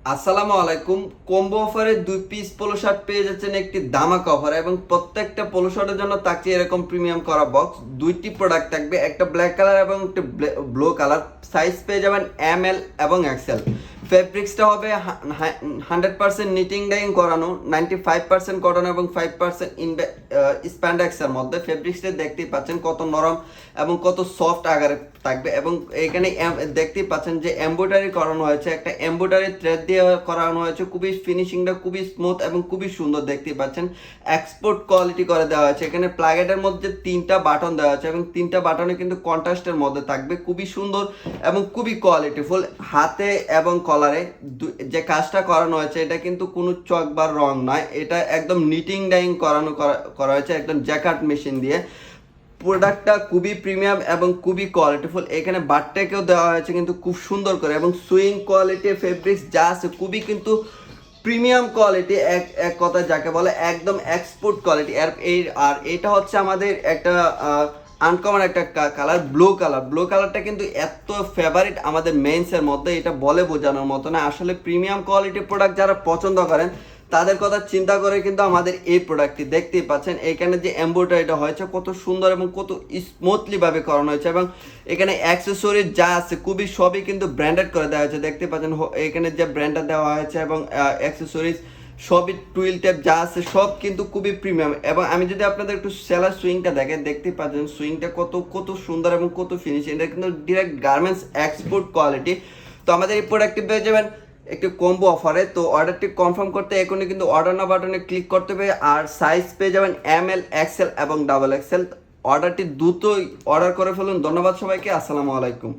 আসসালামু আলাইকুম। কম্বো অফারে 2 পিস পোলো শার্ট পেয়ে যাচ্ছেন একটি দামাকা অফার, এবং প্রত্যেকটা পোলো শার্টের জন্য থাকছে এরকম প্রিমিয়াম করা বক্স। দুইটি প্রোডাক্ট থাকবে, একটা ব্ল্যাক কালার এবং একটা ব্লু কালার। সাইজ পেয়ে যাবেন ML এবং XL। ফেব্রিক্সটা হবে 100% নিটিং ডাইং করানো, 95% কটন এবং 5% স্প্যান্ডেক্সের মধ্যে। ফেব্রিক্সটা দেখতেই পাচ্ছেন কত নরম এবং কত সফট আকারে থাকবে, এবং এখানে দেখতেই পাচ্ছেন যে এমব্রয়ডারি করানো হয়েছে, একটা এমব্রয়ডারি থ্রেড দিয়ে করানো হয়েছে। খুবই ফিনিশিংটা খুবই স্মুথ এবং খুবই সুন্দর দেখতেই পাচ্ছেন। এক্সপোর্ট কোয়ালিটি করে দেওয়া হয়েছে। এখানে প্লাগেটের মধ্যে 3টা বাটন দেওয়া আছে, এবং 3টা বাটনে কিন্তু কন্ট্রাস্টের মধ্যে থাকবে। খুবই সুন্দর এবং খুবই কোয়ালিটিফুল। হাতে এবং কলারে যে কাজটা করানো হয়েছে এটা কিন্তু কোনো চক বা রং নয়, এটা একদম নিটিং ডাইং করা হয়েছে একদম জ্যাকার্ড মেশিন দিয়ে। প্রোডাক্টটা খুবই প্রিমিয়াম এবং খুবই কোয়ালিটিফুল। এখানে বাটটাকেও দেওয়া হয়েছে কিন্তু খুব সুন্দর করে, এবং সুইং কোয়ালিটি ফেব্রিক্স যা আছে খুবই কিন্তু প্রিমিয়াম কোয়ালিটি। এক এক কথা যাকে বলে একদম এক্সপোর্ট কোয়ালিটি। আর এটা হচ্ছে আমাদের একটা আনকমন একটা কালার, ব্লু কালারটা কিন্তু এত ফেভারিট আমাদের মেন্সের মধ্যে, এটা বলে বোঝানোর মতো না। আসলে প্রিমিয়াম কোয়ালিটি প্রোডাক্ট যারা পছন্দ করেন তাদের কথা চিন্তা করে কিন্তু আমাদের এই প্রোডাক্টটি দেখতেই পাচ্ছেন। এখানে যে এমব্রয়ডারিটা হয়েছে কত সুন্দর এবং কত স্মুথলি ভাবে করানো হয়েছে, এবং এখানে অ্যাক্সেসরিজ যা আছে খুবই সবই কিন্তু ব্র্যান্ডেড করে দেওয়া হয়েছে। দেখতে পাচ্ছেন এখানে যে ব্র্যান্ডটা দেওয়া হয়েছে, এবং অ্যাক্সেসরিজ সবই টুইল টেপ যা আছে সব কিন্তু খুবই প্রিমিয়াম। এবং আমি যদি আপনাদের একটু সেলার সুইংটা দেখেন, দেখতে পাচ্ছেন সুইংটা কত কত সুন্দর এবং কত ফিনিশিং। এটা কিন্তু ডিরেক্ট গার্মেন্টস এক্সপোর্ট কোয়ালিটি। তো আমাদের এই প্রোডাক্টটি পেয়ে যাবেন একটি কম্বো অফারে। তো অর্ডারটি কনফার্ম করতে এখনই কিন্তু অর্ডার না বাটনে ক্লিক করতে হবে। আর সাইজ পেয়ে যাবেন ML, XL এবং XXL। অর্ডারটি দ্রুতই অর্ডার করে ফেলুন। ধন্যবাদ সবাইকে। আসসালামু আলাইকুম।